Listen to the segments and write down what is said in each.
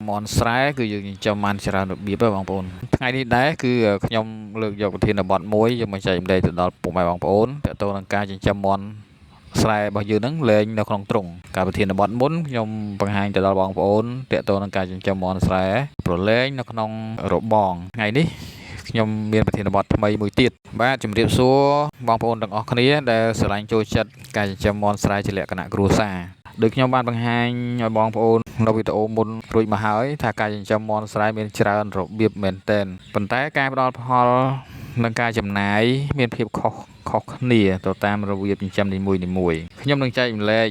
មនស្រែគឺយើងចិញ្ចឹមបានច្រើនរបៀបបងប្អូនថ្ងៃនេះដែរគឺខ្ញុំលើកយកប្រធានបទមួយយកមកចែកម្លែកទៅដល់ពុកម៉ែបងប្អូនទាក់ទងនឹងការចិញ្ចឹមមនស្រែរបស់យើងហ្នឹងលែងនៅក្នុងទ្រុងការប្រធានបទមុនខ្ញុំបង្ហាញទៅដល់បងប្អូនទាក់ទងនឹងការចិញ្ចឹមមនស្រែប្រលែងនៅក្នុងរបងថ្ងៃនេះខ្ញុំមានប្រធានបទថ្មីមួយទៀតបាទជំរាបសួរបងប្អូនទាំងអស់គ្នាដែលស្រឡាញ់ចូលចិត្តការចិញ្ចឹមមនស្រែជាលក្ខណៈគ្រួសារដូចខ្ញុំបានបង្ហាញឲ្យបងប្អូននៅវីដេអូមុនរួចមកហើយថាការចិញ្ចឹមមនស្រែមានច្រើនរបៀបមែនទែនប៉ុន្តែការផ្ដល់ផលនិងការចំណាយមានភាពខុសគ្នាទៅតាមរបៀបចិញ្ចឹមនីមួយៗខ្ញុំនឹងចែកម្លែក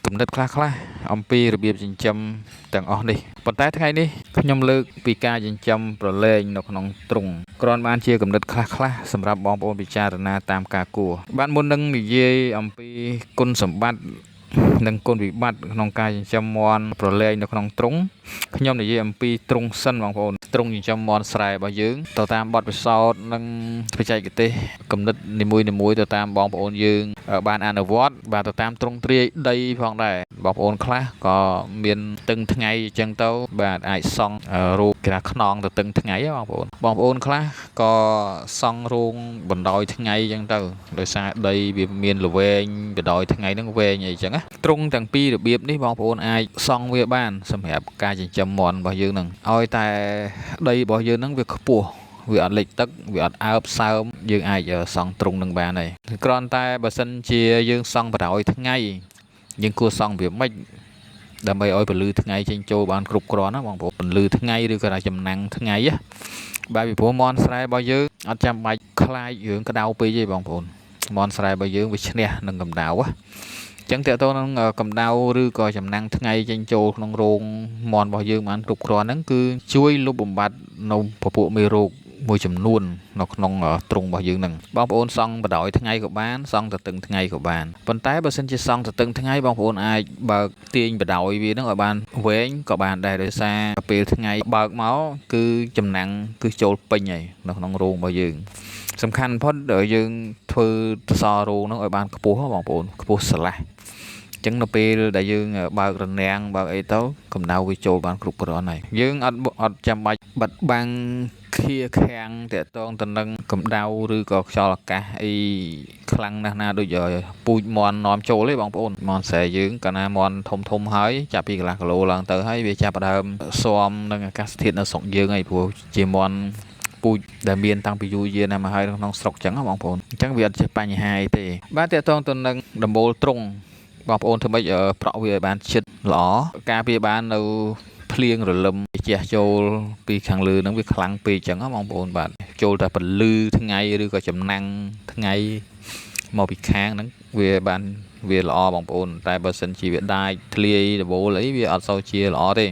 គំនិតខ្លះៗអំពីរបៀបចិញ្ចឹមទាំងអស់នេះប៉ុន្តែថ្ងៃនេះខ្ញុំលើកពីការចិញ្ចឹមប្រឡែងនៅក្នុងទ្រុងគ្រាន់បានជាគំនិតខ្លះៗសម្រាប់បងប្អូនពិចារណាតាមការគួរបានមុននឹងនិយាយអំពីគុណសម្បត្តិនិងគុណវិបត្តិក្នុងការចិញ្ចឹមមាន់ប្រឡែងនៅក្នុងទ្រុងខ្ញុំនិយាយអំពីទ្រុងសិនបងប្អូនទ្រុងចិញ្ចឹមមាន់ស្រែរបស់យើងទៅតាមបទពិសោធន៍និងបច្ចេកទេសគំនិតនីមួយៗទៅតាមបងប្អូនយើងបានអនុវត្តបាទទៅតាមទ្រុងទ្រាយដីផងដែរបងប្អូនខ្លះក៏មានតឹងថ្ងៃអញ្ចឹងទៅបាទអាចសង់រូបគេថាខ្នងទៅតឹងថ្ងៃបងប្អូនខ្លះក៏សង់រោងបណ្ដោយថ្ងៃអញ្ចឹងទៅដោយសារដីវាមានល្វែងបណ្ដោយថ្ងៃហ្នឹងវែងអីចឹងណាទ្រុងទាំងពីររបៀបនេះបងប្អូនអាចសង់វាបានសម្រាប់ការចិញ្ចឹមមាន់របស់យើងហ្នឹងឲ្យតែដីរបស់យើងហ្នឹងវាខ្ពស់វាអត់លិចទឹកវាអត់អើបសើមយើងអាចសង់ទ្រុងនឹងបានហើយគ្រាន់តែបើសិនជាយើងសង់បណ្ដោយថ្ងៃយើងគួរសង់វាម៉េចដើម្បីឲ្យពន្លឺថ្ងៃចេញចូលបានគ្រប់គ្រាន់ណាបងប្អូនពន្លឺថ្ងៃឬក៏ថាចំណាំងថ្ងៃណាបាទពីព្រោះមាន់ស្រែរបស់យើងអត់ចាំបាច់ខ្លាចរឿងក្តៅពេកទេបងប្អូនមាន់ស្រែរបស់យើងវាឈ្នះនឹងកម្ដៅចឹងតើតើនឹងកម្ដៅឬក៏ចំណាំងថ្ងៃចេញចូលក្នុងរោងមាន់របស់យើងបានគ្រប់គ្រាន់ហ្នឹងគឺជួយលុបបំបាត់នៅពពួកមេរោគមួយចំនួននៅក្នុងទ្រុងរបស់យើងហ្នឹងបងប្អូនសង់បដ ாய் ថ្ងៃក៏បានសង់ទៅតឹងថ្ងៃក៏បានប៉ុន្តែបើសិនជាសង់ទៅតឹងថ្ងៃបងប្អូនអាចបើកទាញបដ ாய் វាហ្នឹងឲ្យបានវែងក៏បានដែរដោយសារពេលថ្ងៃបើកមកគឺចំណាំងគឺចូលពេញហើយនៅក្នុងរោងរបស់យើងសំខាន់បំផុតយើងធ្វើសសររោងហ្នឹងឲ្យបានខ្ពស់បងប្អូនខ្ពស់ស្រឡះអញ្ចឹងនៅពេលដែលយើងបើករនាំងបើកអីទៅកម្ដៅវាចូលបានគ្រប់គ្រាន់ហើយយើងអត់ចាំបាច់បិទបាំងខៀខាំងតាក់ទងទៅនឹងកម្ដៅឬក៏ខ្យល់អាកាសអីខ្លាំងណាស់ណាដូចពូជមាន់នាំចូលទេបងប្អូនមាន់ស្រែយើងកាលណាមាន់ធំហើយចាប់ពីកន្លះគីឡូឡើងទៅហើយវាចាប់ផ្ដើមស៊ាំនឹងអាកាសធាតុនៅស្រុកយើងហើយព្រោះជាមាន់ពូជដែលមានតាំងពីយូរយារណាស់មកហើយក្នុងស្រុកចឹងបងប្អូនអញ្ចឹងវាអត់ជាបញ្ហាអីទេបាទតាក់ទងទៅនឹងដំបូលទ្រុងបងប្អូនធ្វើម៉េចប្រក់វាឲ្យបានជិតល្អការពារបាននៅភ្លៀងរលឹមជះចូលពីខាងលើហ្នឹងវាខ្លាំងពេកអញ្ចឹងបងប្អូនបាទចូលតែពន្លឺថ្ងៃឬក៏ចំណាំងថ្ងៃមកពីខាងហ្នឹងវាល្អបងប្អូនតែបើសិនជាវាដាច់ធ្លាយដបូលអីវាអត់សូវជាល្អទេ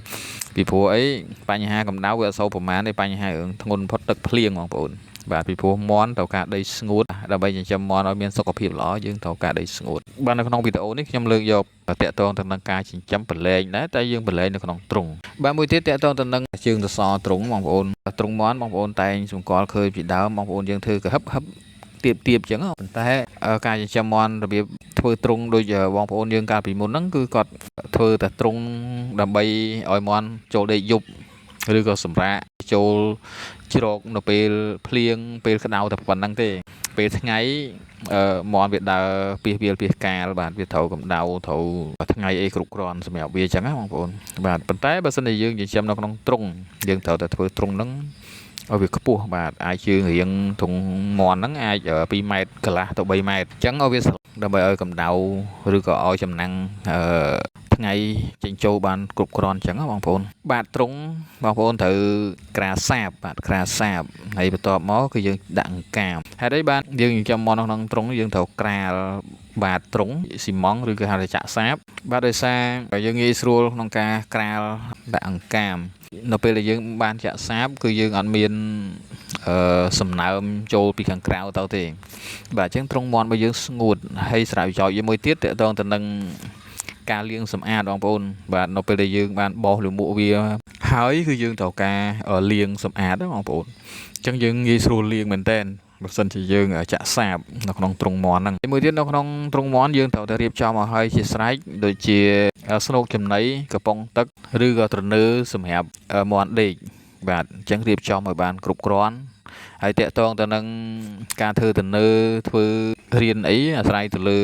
ពីព្រោះអីបញ្ហាកម្ដៅវាអត់សូវប្រមាណទេបញ្ហារឿងធ្ងន់ផុតទឹកភ្លៀងបងប្អូនបាទពីព្រោះមាន់ត្រូវការដីស្ងួតដើម្បីចិញ្ចឹមមាន់ឲ្យមានសុខភាពល្អយើងត្រូវការដីស្ងួតបាទនៅក្នុងវីដេអូនេះខ្ញុំលើកយកតាក់ទងទៅនឹងការចិញ្ចឹមប្រឡែងដែរតែយើងប្រឡែងនៅក្នុងទ្រុងបាទមួយទៀតតាក់ទងទៅនឹងជើងសសរទ្រុងបងប្អូនទ្រុងមាន់បងប្អូនតែងសម្គាល់ឃើញពីដើមបងប្អូនយើងធ្វើកហឹបទៀបអញ្ចឹងប៉ុន្តែការចិញ្ចឹមមាន់របៀបធ្វើទ្រុងដូចបងប្អូនយើងកាលពីមុនហ្នឹងគឺគាត់ធ្វើតែទ្រុងដើម្បីឲ្យមាន់ចូលដេកយប់ឬក៏សម្រាកចូលជ្រកនៅពេលភ្លៀងពេលក្តៅតែប៉ុណ្្នឹងទេពេលថ្ងៃមាន់វាដើរពីវាលពីកាលបាទវាត្រូវកម្ដៅត្រូវថ្ងៃអីគ្រប់គ្រាន់សម្រាប់វាអញ្ចឹងណាបងប្អូនបាទប៉ុន្តែបើសិនជាយើងចិញ្ចឹមនៅក្នុងទ្រុងយើងត្រូវតែធ្វើទ្រុងហ្នឹងឲ្យវាខ្ពស់បាទអាចជើងរៀងទ្រុងមាន់ហ្នឹងអាច2ម៉ែត្រកន្លះទៅ3ម៉ែត្រអញ្ចឹងឲ្យវាដើម្បីឲ្យកម្ដៅឬក៏ឲ្យចំណាំងថ្ងៃចេញចូលបានគ្រប់គ្រាន់អញ្ចឹងបងប្អូនបាទទ្រុងបងប្អូនត្រូវក្រាសាបបាទក្រាសាបហើយបន្ទាប់មកគឺយើងដាក់អង្កាមហេតុអីបាទយើងចិញ្ចឹមមាន់ក្នុងទ្រុងយើងត្រូវក្រាលបាទទ្រុងស៊ីម៉ង់ឬក៏ហៅថាចាក់សាបបាទដោយសារយើងងាយស្រួលក្នុងការក្រាលដាក់អង្កាមនៅពេលដែលយើងបានចាក់សាបគឺយើងអត់មានសំណើមចូលពីខាងក្រៅទៅទេបាទអញ្ចឹងទ្រុងមាន់របស់យើងស្ងួតហើយស្រាវជ្រាវមួយទៀតតកតងទៅនឹងការលាងសម្អាតបងប្អូនបាទនៅពេលដែលយើងបានបោសលាមកវាហើយគឺយើងត្រូវការលាងសម្អាតបងប្អូនអញ្ចឹងយើងងាយស្រួលលាងមែនតើ បើសិនជាយើងចាក់សាបនៅក្នុងទ្រុងមាន់ហ្នឹងមួយទៀតនៅក្នុងទ្រុងមាន់យើងត្រូវតែរៀបចំឲ្យហើយជាស្រេចដូចជាស្នូកចំណីកំប៉ុងទឹកឬក៏ត្រនើសម្រាប់មាន់ដេកបាទអញ្ចឹងរៀបចំឲ្យបានគ្រប់គ្រាន់ហើយតាក់ទងទៅនឹងការធ្វើត្រនើធ្វើរៀនអីអាស្រ័យទៅលើ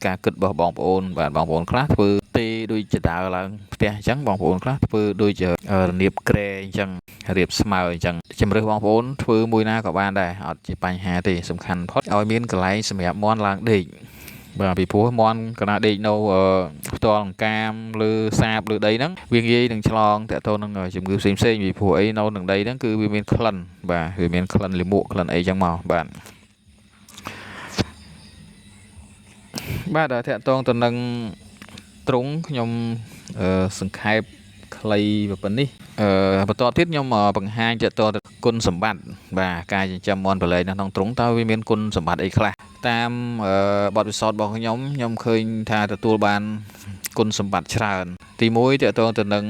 ការគិតរបស់បងប្អូនបាទបងប្អូនខ្លះធ្វើទេដូចជាដើរឡើងផ្ទះអញ្ចឹងបងប្អូនខ្លះធ្វើដូចជារនៀបក្រែអញ្ចឹងរៀបស្មើអញ្ចឹងជំរឿសបងប្អូនធ្វើមួយណាក៏បានដែរអត់ជាបញ្ហាទេសំខាន់ផុតឲ្យមានកន្លែងសម្រាប់មាន់ឡើងដេកបាទពីព្រោះមាន់កណាដេកនៅផ្ទាល់អង្កាមលើសាបលើដីហ្នឹងវាងាយនឹងឆ្លងតាក់ទងនឹងជំងឺផ្សេងពីព្រោះអីនៅនឹងដីហ្នឹងគឺវាមានក្លិនបាទវាមានក្លិនលាមកក្លិនអីចឹងមកបាទតាក់ទងទៅនឹងទ្រុងខ្ញុំសង្ខេបខ្លីប៉ុណ្នេះបន្តទៀតខ្ញុំបង្ហាញតាក់ទងទៅគុណសម្បត្តិបាទការចិញ្ចឹមមាន់ប្រឡែងនៅក្នុងទ្រុងតើវាមានគុណសម្បត្តិអីខ្លះតាមបទពិសោធន៍របស់ខ្ញុំឃើញថាទទួលបានគុណសម្បត្តិច្រើនទី1តាក់ទងទៅនឹង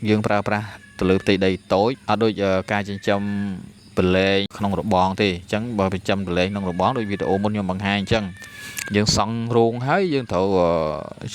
យើងប្រើប្រាស់ទៅលើផ្ទៃដីតូចអត់ដូចការចិញ្ចឹមប្រឡែងក្នុងរបងទេអញ្ចឹងបើចិញ្ចឹមប្រឡែងក្នុងរបងដូចវីដេអូមុនខ្ញុំបង្ហាញអញ្ចឹងយើងសង់រោងហើយយើងត្រូវ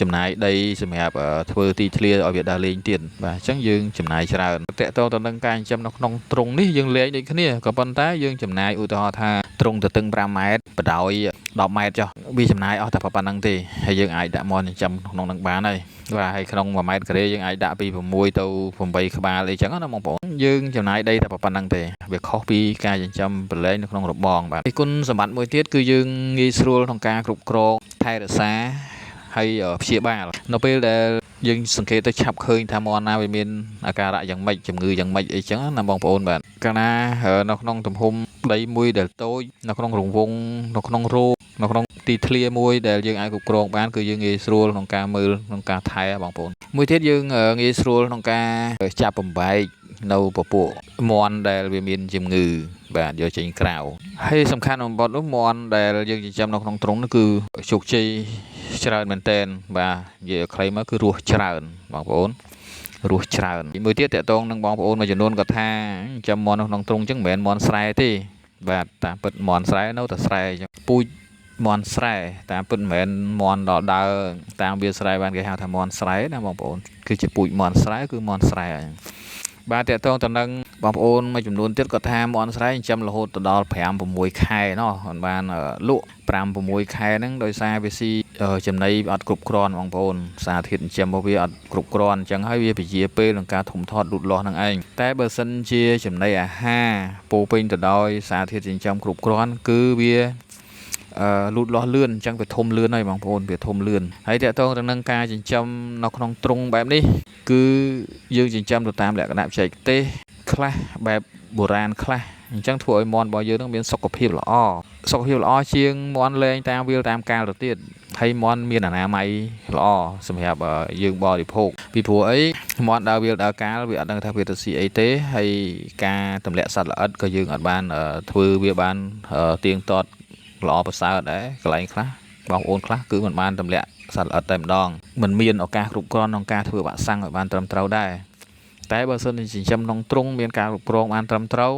ចំណាយដីសម្រាប់ធ្វើទីធ្លាឲ្យវាដើរលេងទៀតបាទអញ្ចឹងយើងចំណាយច្រើនតកតទៅនឹងការចិញ្ចឹមនៅក្នុងទ្រុងនេះយើងលេងដូចគ្នាក៏ប៉ុន្តែយើងចំណាយឧទាហរណ៍ថាទ្រុងទទឹង5ម៉ែត្របដោយ10ម៉ែត្រចុះវាចំណាយអស់តែប៉ុណ្្នឹងទេហើយយើងអាចដាក់មាន់ចិញ្ចឹមក្នុងនឹងបានហើយបាទហើយក្នុង1ម៉ែត្រការ៉េយើងអាចដាក់ពី6ទៅ8ក្បាលអីចឹងណាបងប្អូនយើងចំណាយដីតែប៉ុណ្្នឹងទេវាខុសពីការចិញ្ចឹមប្រឡែងនៅក្នុងរបងបាទគុណសម្បត្តិមួយទៀតគឺយើងងាយស្រួលក្នុងការគ្រប់គ្រងថែរក្សាហើយព្យាបាលនៅពេលដែលយើងសង្កេតទៅឆាប់ឃើញថាមាន់ណាវាមានអាការៈយ៉ាងម៉េចជំងឺយ៉ាងម៉េចអីចឹងណាបងប្អូនបាទកាលណានៅក្នុងទំហំដីមួយដែលតូចនៅក្នុងរង្វង់នៅក្នុងរោងនៅក្នុងទីធ្លាមួយដែលយើងអាចគ្រប់គ្រងបានគឺយើងងាយស្រួលក្នុងការមើលក្នុងការថែបងប្អូនមួយទៀតយើងងាយស្រួលក្នុងការចាប់បំបែកនៅពពួកមាន់ដែលវាមានជំងឺបាទយកចេញក្រៅហើយសំខាន់បំផុតនោះមាន់ដែលយើងចិញ្ចឹមនៅក្នុងទ្រុងនោះគឺជោគជ័យច្រើនមែនតែនបាទនិយាយខ្លីមកគឺរស់ច្រើនបងប្អូនរស់ច្រើនមួយទៀតតកតងនឹងបងប្អូនមួយចំនួនគាត់ថាចិញ្ចឹមមាន់នៅក្នុងទ្រុងអញ្ចឹងមិនមែនមាន់ស្រែទេបាទតាមពិតមាន់ស្រែនៅតែស្រែអញ្ចឹងពូជមាន់ស្រែតាមពិតមិនមែនមាន់ដល់ដើរតាមវាលស្រែបានគេហៅថាមាន់ស្រែណាបងប្អូនគឺជាពូជមាន់ស្រែគឺមាន់ស្រែអញ្ចឹងបាទតកតងទៅនឹងបងប្អូនមួយចំនួនទៀតគាត់ថាមាន់ស្រែចិញ្ចឹមរហូតដល់5 6ខែណោះមិនបានលក់5 6ខែហ្នឹងដោយសារវាស៊ីចំណីអត់គ្រប់គ្រាន់បងប្អូនសារធាតុចិញ្ចឹមរបស់វាអត់គ្រប់គ្រាន់អញ្ចឹងហើយវាពជាពេលក្នុងការធំធាត់លូតលាស់នឹងឯងតែបើសិនជាចំណីអាហារពោពេញទៅដោយសារធាតុចិញ្ចឹមគ្រប់គ្រាន់គឺវាលូតលាស់លឿនអញ្ចឹងវាធំលឿនហើយបងប្អូនវាធំលឿនហើយតកតងទៅនឹងការចិញ្ចឹមនៅក្នុងទ្រុងបែបនេះគឺយើងចិញ្ចឹមទៅតាមលក្ខណៈបច្ចេកទេសខ្លះបែបបុរាណខ្លះអញ្ចឹងធ្វើឲ្យមាន់របស់យើងនឹងមានសុខភាពល្អជាងមាន់លែងតាមវាលតាមកាលទៅទៀតហើយមាន់មានអនាម័យល្អសម្រាប់យើងបរិភោគពីព្រោះអីមាន់ដើរវាលដើរកាលវាអត់ដឹងថាវាទៅស៊ីអីទេហើយការទម្លាក់សត្វល្អិតក៏យើងអត់បានធ្វើវាបានទៀងទាត់ល្អប្រសើរដែរកន្លែងខ្លះបងប្អូនខ្លះគឺមិនបានទម្លាក់សត្វល្អិតតែម្ដងមិនមានឱកាសគ្រប់គ្រាន់ក្នុងការធ្វើវ៉ាក់សាំងឲ្យបានត្រឹមត្រូវដែរតែបើសិនជាចិញ្ចឹមក្នុងទ្រុងមានការគ្រប់គ្រងបានត្រឹមត្រូវ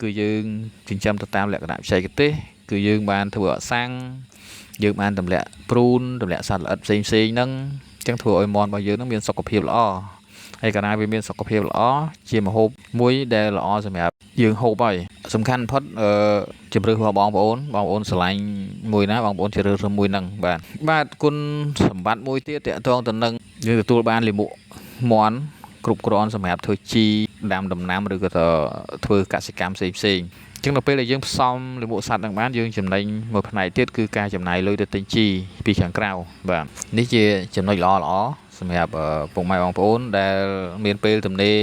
គឺយើងចិញ្ចឹមទៅតាមលក្ខណៈបច្ចេកទេសគឺយើងបានធ្វើវ៉ាក់សាំងយើងបានទម្លាក់ព្រូនទម្លាក់សត្វល្អិតផ្សេងហ្នឹងអញ្ចឹងធ្វើឲ្យមាន់របស់យើងនឹងមានសុខភាពល្អហើយកាលណាវាមានសុខភាពល្អជាម្ហូបមួយដែលល្អសម្រាប់យើងហូបហើយសំខាន់បំផុតជំរឿសរបស់បងប្អូនស្រឡាញ់មួយណាបងប្អូនជ្រើសរើសមួយហ្នឹងបាទគុណសម្បត្តិមួយទៀតតកតងទៅនឹងយើងទទួលបានលាមកមាន់គ្រប់គ្រាន់សម្រាប់ធ្វើជីដាំដំណាំឬក៏ធ្វើកសិកម្មផ្សេងអញ្ចឹងនៅពេលដែលយើងផ្សំលាមកសត្វនឹងបានយើងចំណេញមួយផ្នែកទៀតគឺការចំណាយលុយទៅទិញជីពីខាងក្រៅបាទនេះជាចំណុចល្អសម្រាប់ពុកម៉ែបងប្អូនដែលមានពេលទំនេរ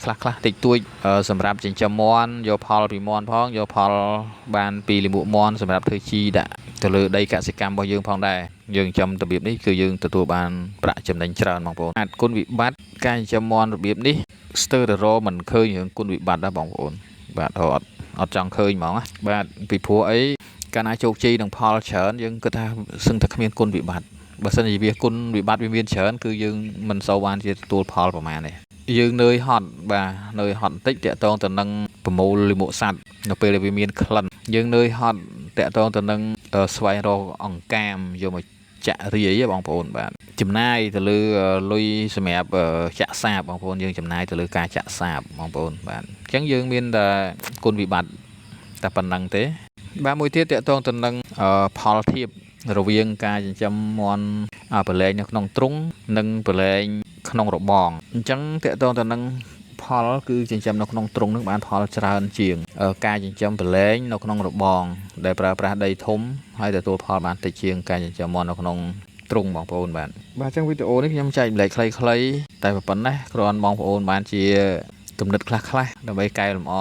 ខ្លះតិចតួចសម្រាប់ចិញ្ចឹមមាន់យកផលពីមាន់ផងយកផលបានពីលាមកមាន់សម្រាប់ធ្វើជីដាក់ទៅលើដីកសិកម្មរបស់យើងផងដែរយើងចិញ្ចឹមរបៀបនេះគឺយើងទទួលបានប្រាក់ចំណេញច្រើនបងប្អូនអាចគុណវិបត្តិការចិញ្ចឹមមាន់របៀបនេះស្ទើរតែរកមិនឃើញរឿងគុណវិបត្តិដែរបងប្អូនបាទអត់ចង់ឃើញហ្មងណាបាទពីព្រោះអីកាលណាជោគជ័យនឹងផលច្រើនយើងគិតថាសឹងតែគ្មានគុណវិបត្តិបើសិនជាវាគុណវិបត្តិវាមានច្រើនគឺយើងមិនសូវបានជាទទួលផលប្រហែលទេយើងនឿយហត់បន្តិចតាក់ទងទៅនឹងប្រមូលលាមកសត្វនៅពេលដែលវាមានក្លិន យើងនឿយហត់តាក់ទងទៅនឹងស្វែងរកអង្កាមយកមកចាក់រាយបងប្អូនបាទចំណាយទៅលើលុយសម្រាប់ចាក់សាបបងប្អូនយើងចំណាយទៅលើការចាក់សាបបងប្អូនបាទអញ្ចឹងយើងមានតែគុណវិបត្តិតែប៉ុណ្្នឹងទេបាទមួយទៀតតាក់ទងទៅនឹងផលធៀបរវាងការចិញ្ចឹមមាន់ប្រឡែងនៅក្នុងទ្រុងនិងប្រឡែងក្នុងរបងអញ្ចឹងតាក់ទងទៅនឹងផលគឺចិញ្ចឹមនៅក្នុងទ្រុងនឹងបានផលច្រើនជាងការចិញ្ចឹមប្រឡែងនៅក្នុងរបងដែលប្រើប្រាស់ដីធំហើយទទួលផលបានតិចជាងការចិញ្ចឹមមាន់នៅក្នុងទ្រុងបងប្អូនបាទអញ្ចឹងវីដេអូនេះខ្ញុំចែកម្លែកខ្លីៗតែប៉ុណ្ណេះគ្រាន់បងប្អូនបានជាគំនិតខ្លះៗដើម្បីកែលម្អ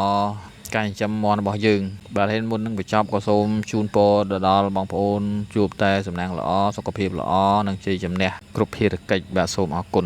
ការចិញ្ចឹមមាន់របស់យើងបាទហើយមុននឹងបញ្ចប់ក៏សូមជូនពរដល់បងប្អូនជួបតែសំណាងល្អសុខភាពល្អនិងជ័យជំនះគ្រប់ភារកិច្ចបាទសូមអរគុណ